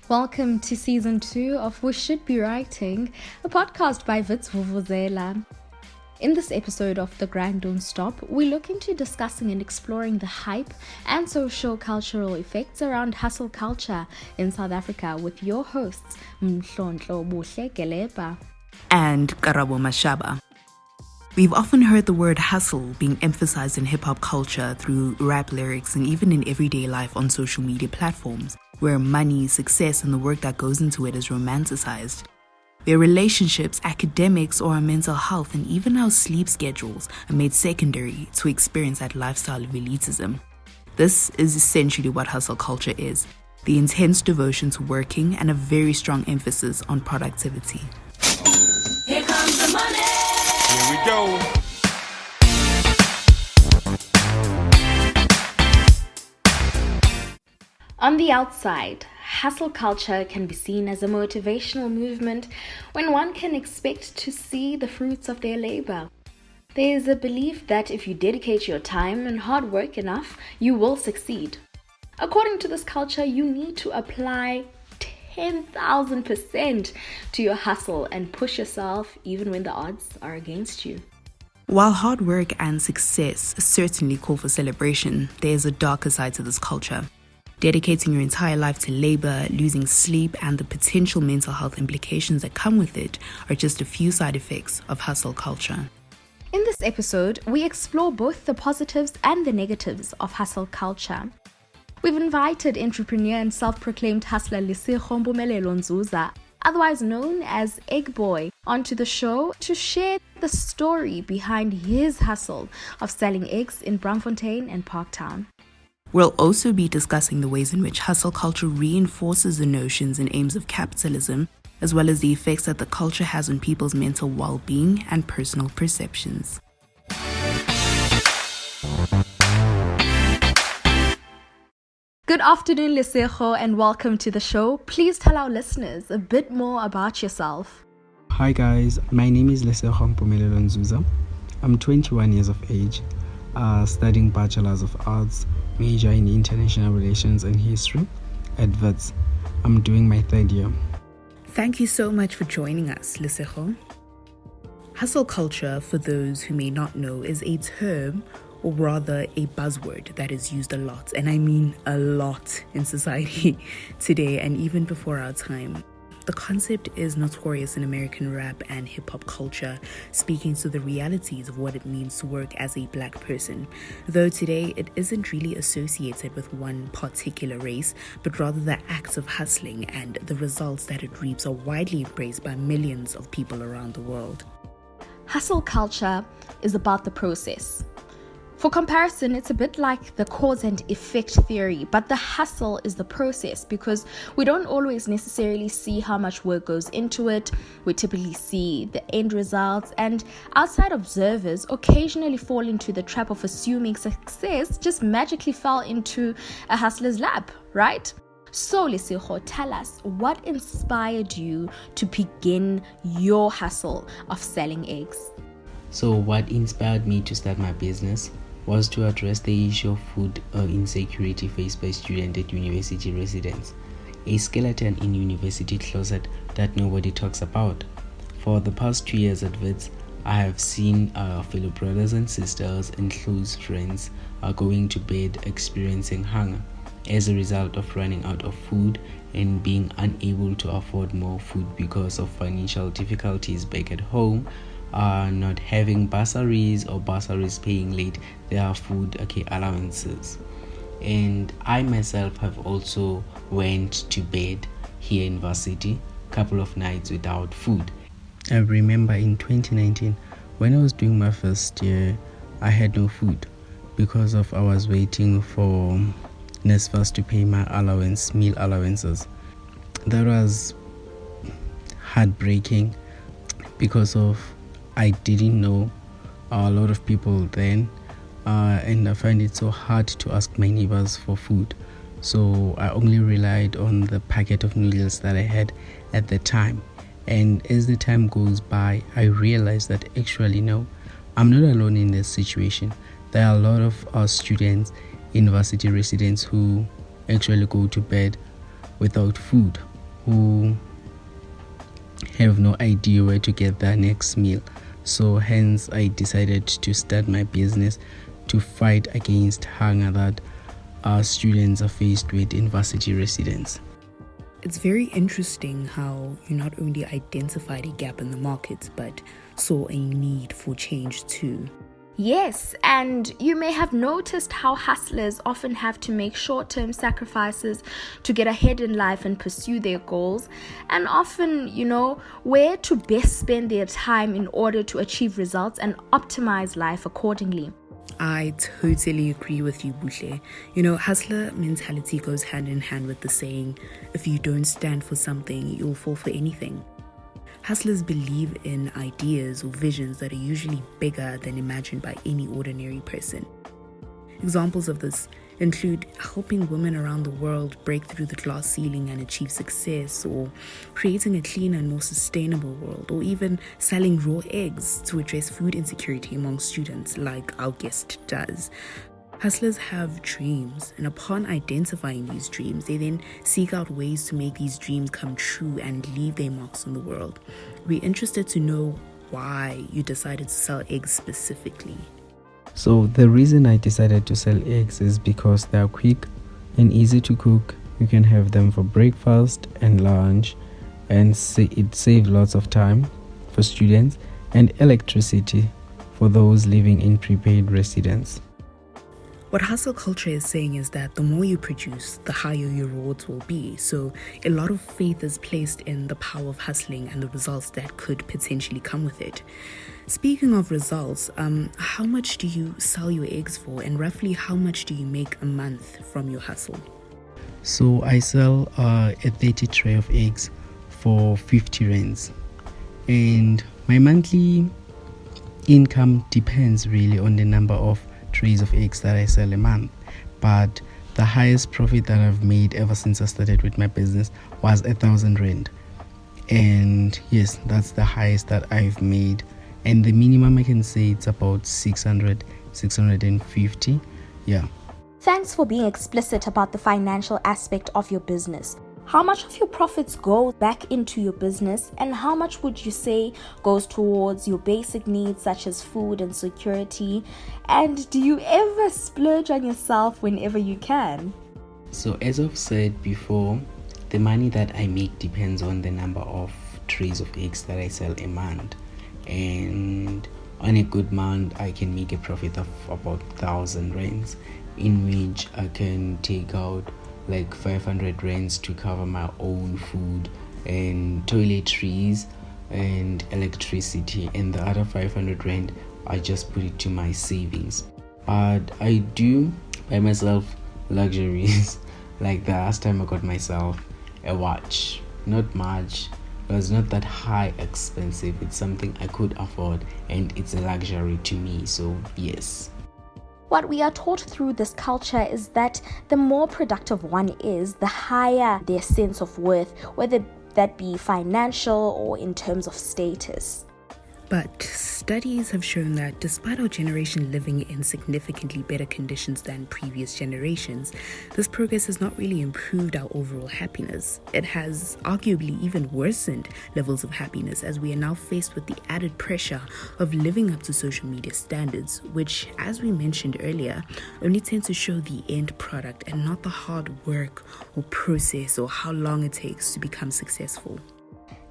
Welcome to Season 2 of We Should Be Writing, a podcast by Wits University. In this episode of The Grind Don't Stop, we look into discussing and exploring the hype and social-cultural effects around hustle culture in South Africa with your hosts, Mhlontlo, Geleba, and Karabo, Mashaba. We've often heard the word hustle being emphasized in hip-hop culture through rap lyrics and even in everyday life on social media platforms, where money, success, and the work that goes into it is romanticized. Where relationships, academics, or our mental health, and even our sleep schedules are made secondary to experience that lifestyle of elitism. This is essentially what hustle culture is: the intense devotion to working and a very strong emphasis on productivity. Here comes the money! Here we go! On the outside, hustle culture can be seen as a motivational movement when one can expect to see the fruits of their labor. There is a belief that if you dedicate your time and hard work enough, you will succeed. According to this culture, you need to apply 10,000% to your hustle and push yourself even when the odds are against you. While hard work and success certainly call for celebration, there is a darker side to this culture. Dedicating your entire life to labor, losing sleep, and the potential mental health implications that come with it are just a few side effects of hustle culture. In this episode, we explore both the positives and the negatives of hustle culture. We've invited entrepreneur and self-proclaimed hustler Lesego Mpumelelo Nzuza, otherwise known as Eggboy, onto the show to share the story behind his hustle of selling eggs in Braamfontein and Parktown. We'll also be discussing the ways in which hustle culture reinforces the notions and aims of capitalism, as well as the effects that the culture has on people's mental well-being and personal perceptions. Good afternoon, Lesego, and welcome to the show. Please tell our listeners a bit more about yourself. Hi guys, my name is Lesego Mpumelelo Nzuza. I'm 21 years of age, studying Bachelor's of Arts, major in International Relations and History at Wits. I'm doing my third year. Thank you so much for joining us, Lesego. Hustle culture, for those who may not know, is a term, or rather a buzzword that is used a lot, and I mean a lot, in society today and even before our time. The concept is notorious in American rap and hip-hop culture, speaking to the realities of what it means to work as a black person, though today it isn't really associated with one particular race, but rather the acts of hustling and the results that it reaps are widely embraced by millions of people around the world. Hustle culture is about the process. For comparison, it's a bit like the cause and effect theory, but the hustle is the process because we don't always necessarily see how much work goes into it. We typically see the end results, and outside observers occasionally fall into the trap of assuming success just magically fell into a hustler's lap, right? So, Lesego, tell us, what inspired you to begin your hustle of selling eggs? So what inspired me to start my business was to address the issue of food insecurity faced by students at university residents, a skeleton in university closet that nobody talks about. For the past 2 years at Wits, I have seen fellow brothers and sisters and close friends going to bed experiencing hunger as a result of running out of food and being unable to afford more food because of financial difficulties back at home, not having bursaries or bursaries paying late their food allowances. And I myself have also went to bed here in varsity a couple of nights without food. I remember in 2019 when I was doing my first year, I had no food because of I was waiting for NSFAS to pay my meal allowances. That was heartbreaking because of I didn't know a lot of people then, and I find it so hard to ask my neighbors for food. So I only relied on the packet of noodles that I had at the time. And as the time goes by, I realized that actually, no, I'm not alone in this situation. There are a lot of students, university residents, who actually go to bed without food, who have no idea where to get their next meal. So hence I decided to start my business to fight against hunger that students are faced with, university residents. It's very interesting how you not only identified a gap in the market, but saw a need for change too. Yes, and you may have noticed how hustlers often have to make short-term sacrifices to get ahead in life and pursue their goals, and often, where to best spend their time in order to achieve results and optimize life accordingly. I totally agree with you, Buhle. Hustler mentality goes hand in hand with the saying, if you don't stand for something, you'll fall for anything. Hustlers believe in ideas or visions that are usually bigger than imagined by any ordinary person. Examples of this include helping women around the world break through the glass ceiling and achieve success, or creating a cleaner and more sustainable world, or even selling raw eggs to address food insecurity among students, like our guest does. Hustlers have dreams, and upon identifying these dreams, they then seek out ways to make these dreams come true and leave their marks on the world. We're interested to know why you decided to sell eggs specifically. So the reason I decided to sell eggs is because they are quick and easy to cook. You can have them for breakfast and lunch, and it saves lots of time for students and electricity for those living in prepaid residence. What hustle culture is saying is that the more you produce, the higher your rewards will be. So a lot of faith is placed in the power of hustling and the results that could potentially come with it. Speaking of results, how much do you sell your eggs for, and roughly how much do you make a month from your hustle? So I sell a 30 tray of eggs for 50 rands, and my monthly income depends really on the number of trays of eggs that I sell a month. But the highest profit that I've made ever since I started with my business was 1,000 rand, and yes, that's the highest that I've made. And the minimum I can say it's about 650. Yeah. Thanks for being explicit about the financial aspect of your business. How much of your profits go back into your business, and how much would you say goes towards your basic needs such as food and security? And do you ever splurge on yourself whenever you can? So as I've said before, the money that I make depends on the number of trays of eggs that I sell a month. And on a good month, I can make a profit of about 1,000 rands, in which I can take out like 500 rands to cover my own food and toiletries and electricity, and the other 500 rand I just put it to my savings. But I do buy myself luxuries. Like the last time I got myself a watch, not much, it was not that high expensive, it's something I could afford and it's a luxury to me, so yes. What we are taught through this culture is that the more productive one is, the higher their sense of worth, whether that be financial or in terms of status. But studies have shown that despite our generation living in significantly better conditions than previous generations, this progress has not really improved our overall happiness. It has arguably even worsened levels of happiness, as we are now faced with the added pressure of living up to social media standards, which, as we mentioned earlier, only tend to show the end product and not the hard work or process or how long it takes to become successful.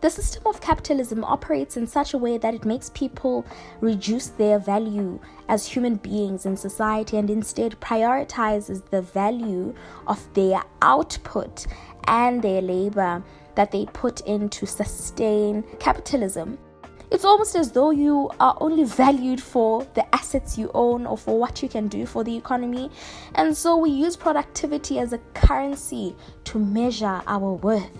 The system of capitalism operates in such a way that it makes people reduce their value as human beings in society and instead prioritizes the value of their output and their labor that they put in to sustain capitalism. It's almost as though you are only valued for the assets you own or for what you can do for the economy. And so we use productivity as a currency to measure our worth.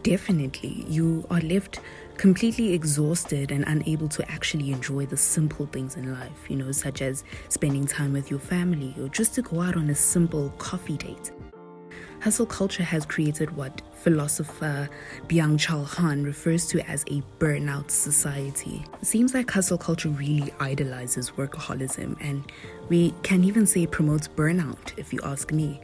Definitely, you are left completely exhausted and unable to actually enjoy the simple things in life, such as spending time with your family or just to go out on a simple coffee date. hustle culture has created what philosopher Byung-Chul Han refers to as a burnout society. It seems like hustle culture really idolizes workaholism, and we can even say promotes burnout, if you ask me.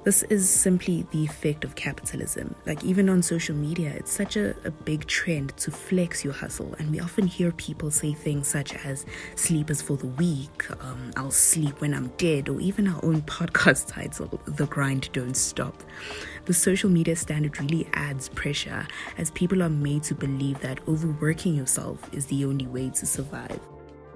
This is simply the effect of capitalism. Like, even on social media, it's such a big trend to flex your hustle. And we often hear people say things such as, sleep is for the weak, I'll sleep when I'm dead, or even our own podcast title, The Grind Don't Stop. The social media standard really adds pressure, as people are made to believe that overworking yourself is the only way to survive.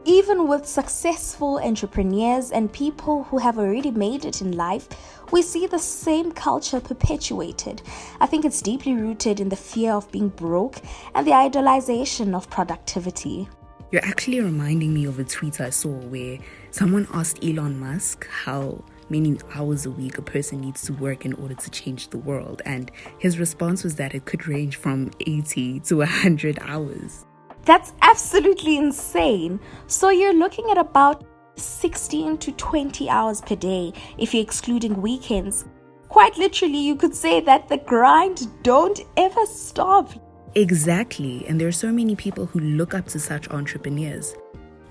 Even with successful entrepreneurs and people who have already made it in life, we see the same culture perpetuated. I think it's deeply rooted in the fear of being broke and the idolization of productivity. You're actually reminding me of a tweet I saw where someone asked Elon Musk how many hours a week a person needs to work in order to change the world, and his response was that it could range from 80 to 100 hours. That's absolutely insane. So you're looking at about 16 to 20 hours per day if you're excluding weekends. Quite literally, you could say that the grind don't ever stop. Exactly, and there are so many people who look up to such entrepreneurs.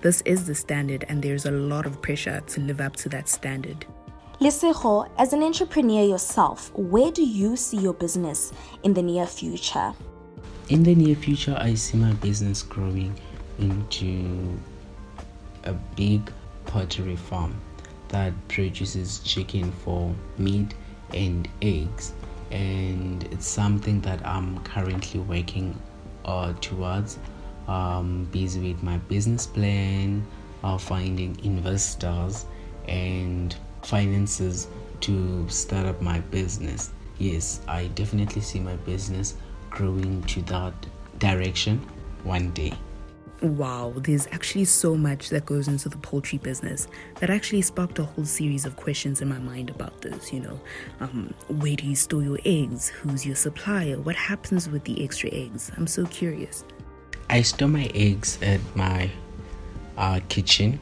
This is the standard, and there's a lot of pressure to live up to that standard. Lesego, as an entrepreneur yourself, where do you see your business in the near future? In the near future, I see my business growing into a big pottery farm that produces chicken for meat and eggs, and it's something that I'm currently working towards. Busy with my business plan, finding investors and finances to start up my business. Yes, I definitely see my business growing to that direction one day. Wow, there's actually so much that goes into the poultry business that actually sparked a whole series of questions in my mind about this. Where do you store your eggs? Who's your supplier? What happens with the extra eggs? I'm so curious. I store my eggs at my kitchen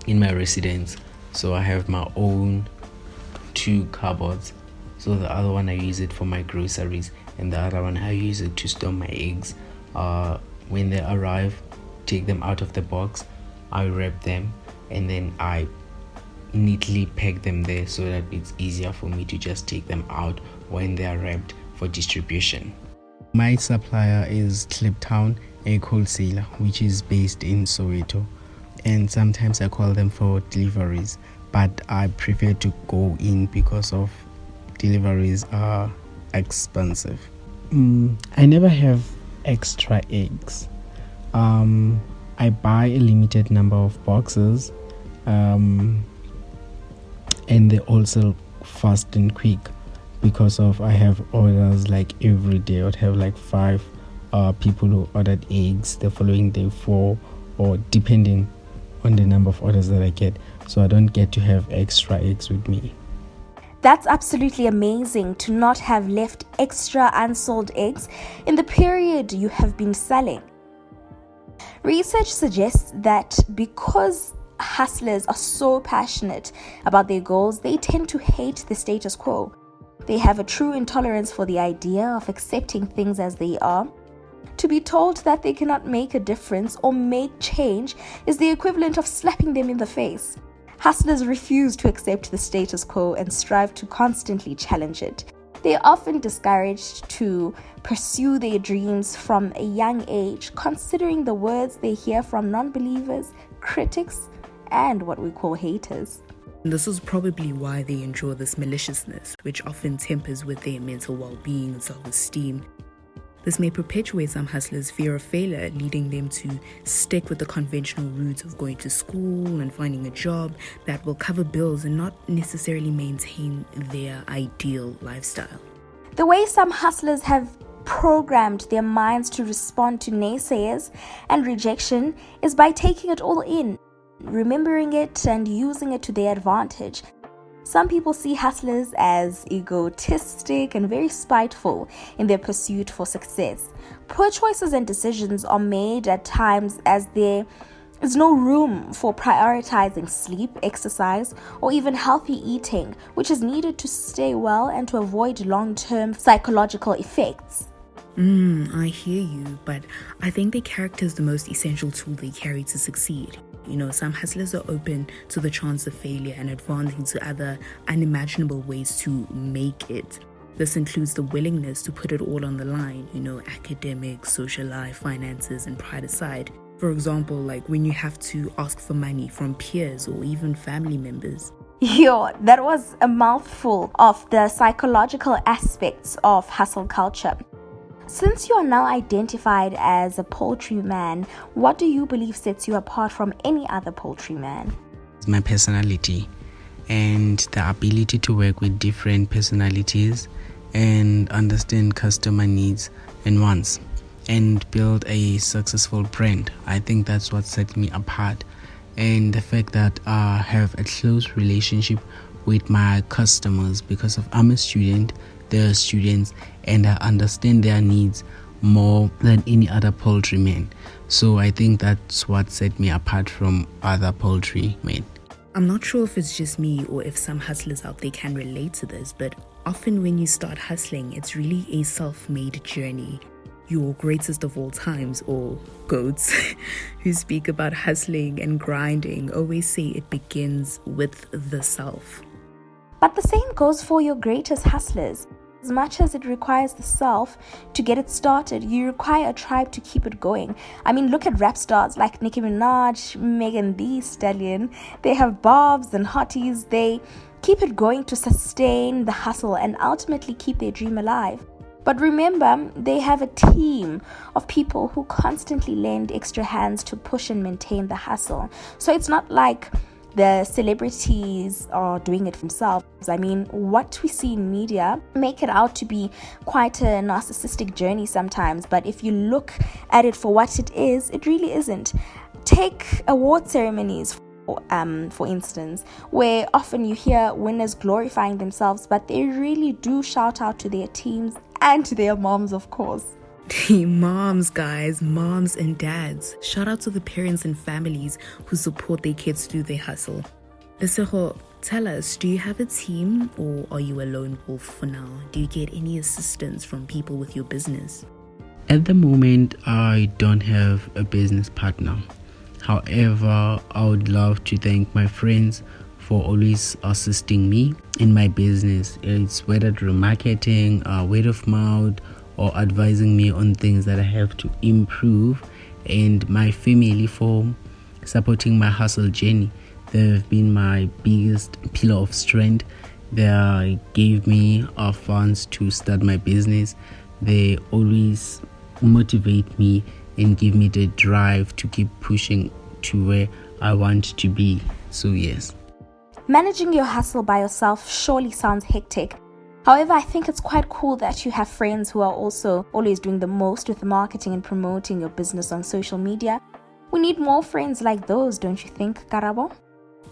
in my residence. So I have my own 2 cupboards. So the other one I use it for my groceries, and the other one I use it to store my eggs. When they arrive, take them out of the box, I wrap them, and then I neatly pack them there so that it's easier for me to just take them out when they are wrapped for distribution. My supplier is Kliptown Egg Wholesaler, which is based in Soweto, and sometimes I call them for deliveries, but I prefer to go in because of deliveries are expensive. I never have extra eggs. I buy a limited number of boxes, and they also fast and quick because of I have orders like every day. I would have like 5 people who ordered eggs the following day, 4, or depending on the number of orders that I get. So I don't get to have extra eggs with me. That's absolutely amazing to not have left extra unsold eggs in the period you have been selling. Research suggests that because hustlers are so passionate about their goals, they tend to hate the status quo. They have a true intolerance for the idea of accepting things as they are. To be told that they cannot make a difference or make change is the equivalent of slapping them in the face. Hustlers refuse to accept the status quo and strive to constantly challenge it. They are often discouraged to pursue their dreams from a young age, considering the words they hear from non-believers, critics, and what we call haters. This is probably why they endure this maliciousness, which often tempers with their mental well-being and self-esteem. This may perpetuate some hustlers' fear of failure, leading them to stick with the conventional route of going to school and finding a job that will cover bills and not necessarily maintain their ideal lifestyle. The way some hustlers have programmed their minds to respond to naysayers and rejection is by taking it all in, remembering it and using it to their advantage. Some people see hustlers as egotistic and very spiteful in their pursuit for success. Poor choices and decisions are made at times as their There's no room for prioritizing sleep, exercise, or even healthy eating, which is needed to stay well and to avoid long-term psychological effects. I hear you, but I think the character is the most essential tool they carry to succeed. Some hustlers are open to the chance of failure and advancing to other unimaginable ways to make it. This includes the willingness to put it all on the line, academics, social life, finances, and pride aside. For example, like when you have to ask for money from peers or even family members. Yo, that was a mouthful of the psychological aspects of hustle culture. Since you are now identified as a poultry man, what do you believe sets you apart from any other poultry man? It's my personality and the ability to work with different personalities and understand customer needs and wants and build a successful brand. I think that's what set me apart, and the fact that I have a close relationship with my customers because of I'm a student, they're students, and I understand their needs more than any other poultry man. So I think that's what set me apart from other poultry men. I'm not sure if it's just me or if some hustlers out there can relate to this, but often when you start hustling, it's really a self-made journey. Your greatest of all times, or goats, who speak about hustling and grinding, always say it begins with the self. But the same goes for your greatest hustlers. As much as it requires the self to get it started, you require a tribe to keep it going. I mean, look at rap stars like Nicki Minaj, Megan Thee Stallion. They have barbs and hotties. They keep it going to sustain the hustle and ultimately keep their dream alive. But remember, they have a team of people who constantly lend extra hands to push and maintain the hustle. So it's not like the celebrities are doing it themselves. I mean, what we see in media make it out to be quite a narcissistic journey sometimes, but if you look at it for what it is, it really isn't. Take award ceremonies, for instance, where often you hear winners glorifying themselves, but they really do shout out to their teams and to their moms, of course. Moms, guys, moms and dads. Shout out to the parents and families who support their kids through their hustle. Lesego, tell us, do you have a team or are you a lone wolf for now? Do you get any assistance from people with your business? At the moment, I don't have a business partner. However, I would love to thank my friends for always assisting me in my business. It's whether through marketing, word of mouth, or advising me on things that I have to improve, and my family for supporting my hustle journey. They've been my biggest pillar of strength. They gave me funds to start my business. They always motivate me and give me the drive to keep pushing to where I want to be. So yes. Managing your hustle by yourself surely sounds hectic. However, I think it's quite cool that you have friends who are also always doing the most with marketing and promoting your business on social media. We need more friends like those, don't you think, Karabo?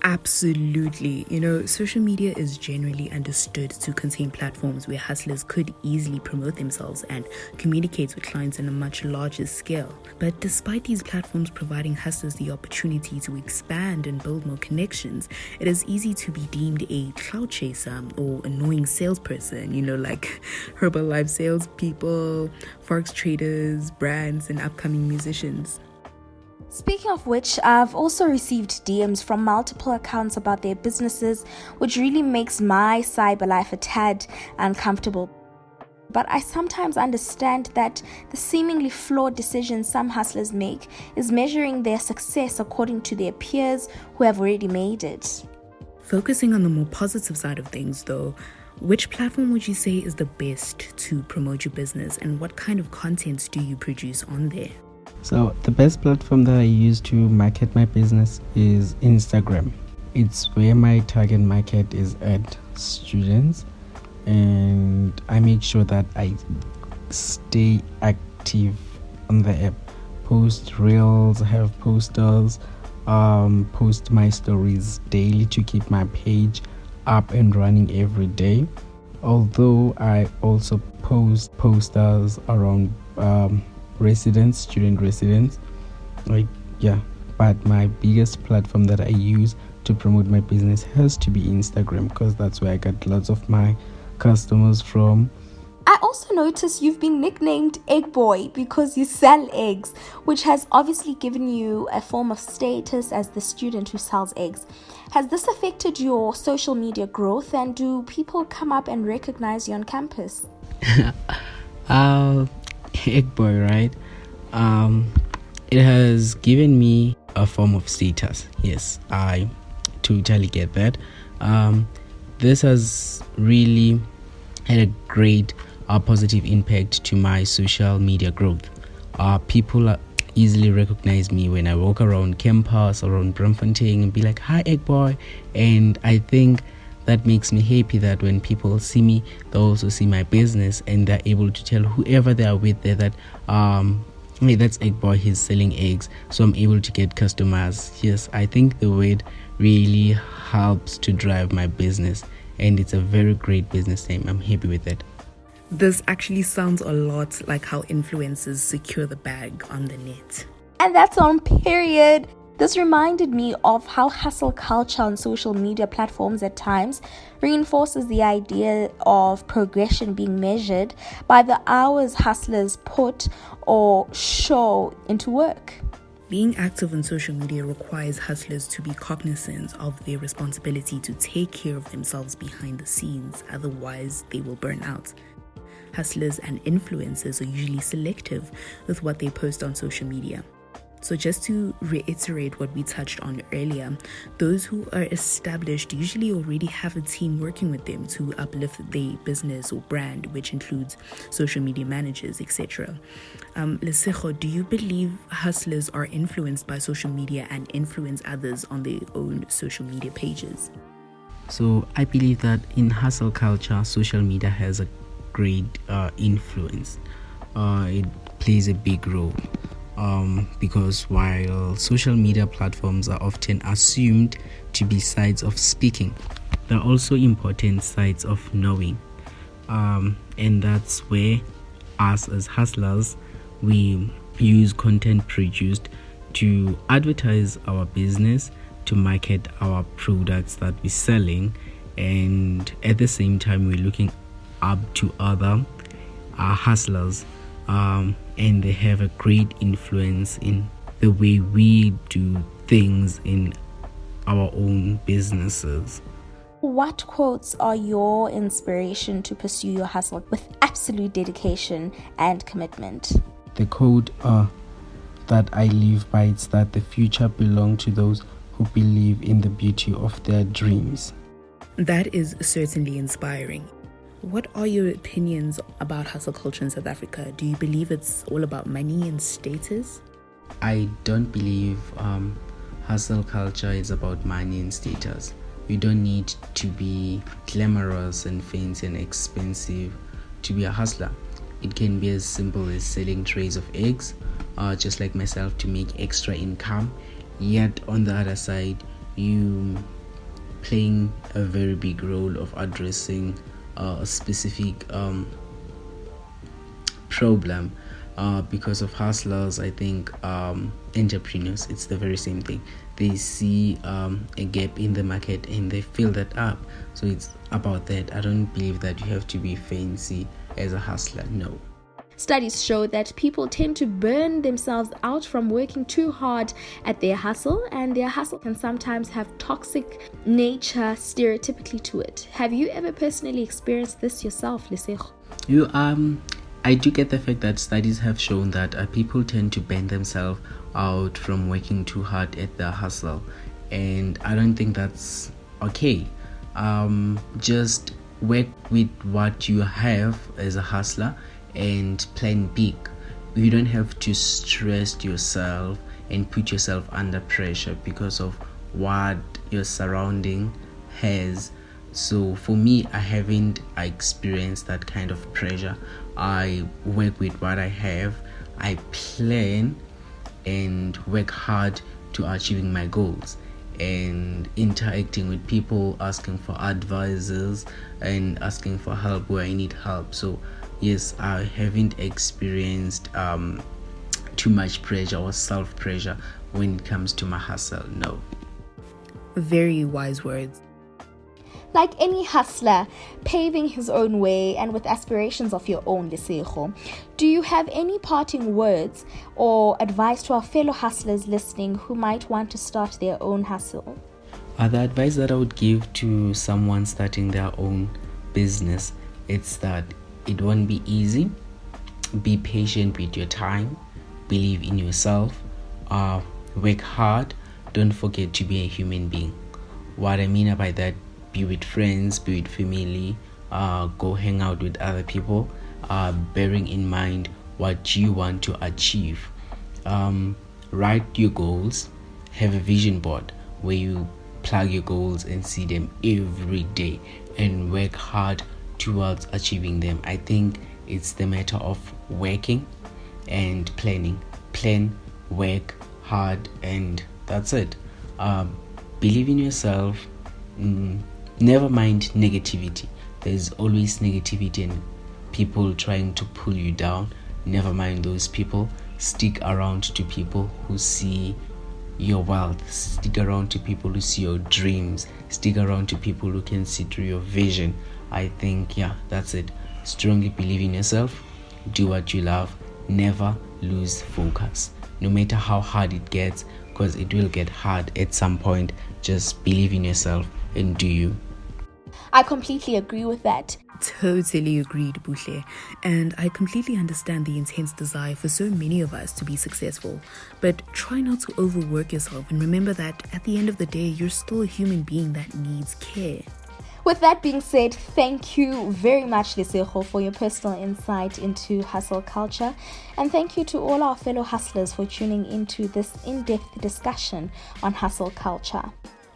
Absolutely. Social media is generally understood to contain platforms where hustlers could easily promote themselves and communicate with clients on a much larger scale. But despite these platforms providing hustlers the opportunity to expand and build more connections, it is easy to be deemed a cloud chaser or annoying salesperson, like Herbalife salespeople, forex traders, brands, and upcoming musicians. Speaking of which, I've also received DMs from multiple accounts about their businesses, which really makes my cyber life a tad uncomfortable. But I sometimes understand that the seemingly flawed decisions some hustlers make is measuring their success according to their peers who have already made it. Focusing on the more positive side of things though, which platform would you say is the best to promote your business, and what kind of content do you produce on there? So the best platform that I use to market my business is Instagram. It's where my target market is at students, and I make sure that I stay active on the app. Post reels, have posters, post my stories daily to keep my page up and running every day. Although I also post posters around student residents, but my biggest platform that I use to promote my business has to be Instagram, because that's where I get lots of my customers from. I also noticed you've been nicknamed Eggboy because you sell eggs, which has obviously given you a form of status as the student who sells eggs. Has this affected your social media growth, and do people come up and recognize you on campus? Eggboy, right? It has given me a form of status. Yes, I totally get that. This has really had a great positive impact to my social media growth. People easily recognize me when I walk around campus, around Braamfontein, and be like, "Hi, Eggboy," and I think that makes me happy that when people see me, they also see my business, and they're able to tell whoever they are with there that hey, that's Eggboy, he's selling eggs, so I'm able to get customers. Yes, I think the word really helps to drive my business, and it's a very great business name. I'm happy with it. This actually sounds a lot like how influencers secure the bag on the net. And that's on period. This reminded me of how hustle culture on social media platforms at times reinforces the idea of progression being measured by the hours hustlers put or show into work. Being active on social media requires hustlers to be cognizant of their responsibility to take care of themselves behind the scenes, otherwise they will burn out. Hustlers and influencers are usually selective with what they post on social media. So just to reiterate what we touched on earlier, those who are established usually already have a team working with them to uplift their business or brand, which includes social media managers, etc. Lesego, do you believe hustlers are influenced by social media and influence others on their own social media pages? So I believe that in hustle culture, social media has a great influence. It plays a big role. Because while social media platforms are often assumed to be sides of speaking, they're also important sides of knowing. And that's where us as hustlers, we use content produced to advertise our business, to market our products that we're selling, and at the same time we're looking up to other hustlers, and they have a great influence in the way we do things in our own businesses. What quotes are your inspiration to pursue your hustle with absolute dedication and commitment? The quote that I live by is that the future belongs to those who believe in the beauty of their dreams. That is certainly inspiring. What are your opinions about hustle culture in South Africa? Do you believe it's all about money and status? I don't believe hustle culture is about money and status. You don't need to be glamorous and fancy and expensive to be a hustler. It can be as simple as selling trays of eggs, just like myself, to make extra income. Yet on the other side, you playing a very big role of addressing a specific problem. Because of hustlers, I think entrepreneurs, it's the very same thing. They see a gap in the market and they fill that up. So it's about that. I don't believe that you have to be fancy as a hustler. No. Studies show that people tend to burn themselves out from working too hard at their hustle, and their hustle can sometimes have toxic nature stereotypically to it. Have you ever personally experienced this yourself, Lesego? I do get the fact that studies have shown that people tend to burn themselves out from working too hard at their hustle, and I don't think that's okay. Just work with what you have as a hustler and plan big. You don't have to stress yourself and put yourself under pressure because of what your surrounding has. So for me, I haven't experienced that kind of pressure. I work with what I have, I plan and work hard to achieving my goals, and interacting with people, asking for advices and asking for help where I need help. So yes, I haven't experienced too much pressure or self-pressure when it comes to my hustle. No. Very wise words. Like any hustler, paving his own way and with aspirations of your own, Lesego, do you have any parting words or advice to our fellow hustlers listening who might want to start their own hustle? The advice that I would give to someone starting their own business, it's that it won't be easy. Be patient with your time. Believe in yourself. Work hard. Don't forget to be a human being. What I mean by that, be with friends, be with family, go hang out with other people, bearing in mind what you want to achieve. Write your goals. Have a vision board where you plug your goals and see them every day and work hard towards achieving them. I think it's the matter of working and planning. Plan, work hard, and that's it. Believe in yourself. Never mind negativity. There's always negativity and people trying to pull you down. Never mind those people. Stick around to people who see your wealth. Stick around to people who see your dreams. Stick around to people who can see through your vision. I think, that's it. Strongly believe in yourself. Do what you love. Never lose focus. No matter how hard it gets, because it will get hard at some point. Just believe in yourself and do you. I completely agree with that. Totally agreed, Buhle. And I completely understand the intense desire for so many of us to be successful. But try not to overwork yourself and remember that at the end of the day, you're still a human being that needs care. With that being said, thank you very much, Lesego, for your personal insight into hustle culture. And thank you to all our fellow hustlers for tuning into this in-depth discussion on hustle culture.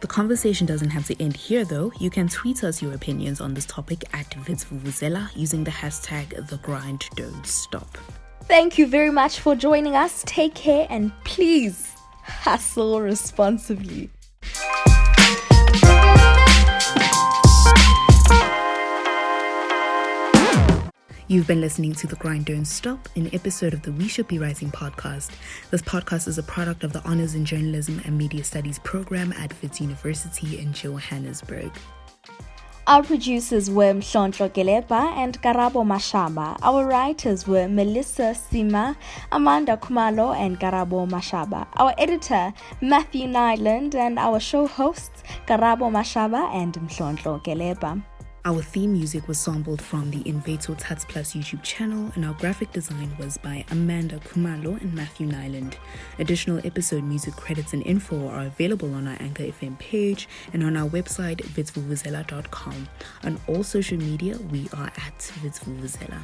The conversation doesn't have to end here though. You can tweet us your opinions on this topic at Wits University using the hashtag #TheGrindDon'tStop. Thank you very much for joining us. Take care and please hustle responsibly. You've been listening to The Grind Don't Stop, an episode of the We Should Be Writing podcast. This podcast is a product of the Honors in Journalism and Media Studies program at Wits University in Johannesburg. Our producers were Mhlontlo, Geleba and Karabo Mashaba. Our writers were Melissa Sima, Amanda Khumalo and Karabo Mashaba. Our editor, Matthew Nyland, and our show hosts, Karabo Mashaba and Mhlontlo Geleba. Our theme music was sampled from the Invator Tats Plus YouTube channel, and our graphic design was by Amanda Khumalo and Matthew Nyland. Additional episode music credits and info are available on our Anchor FM page and on our website, witsvuvuzela.com. On all social media, we are at witsvuvuzela.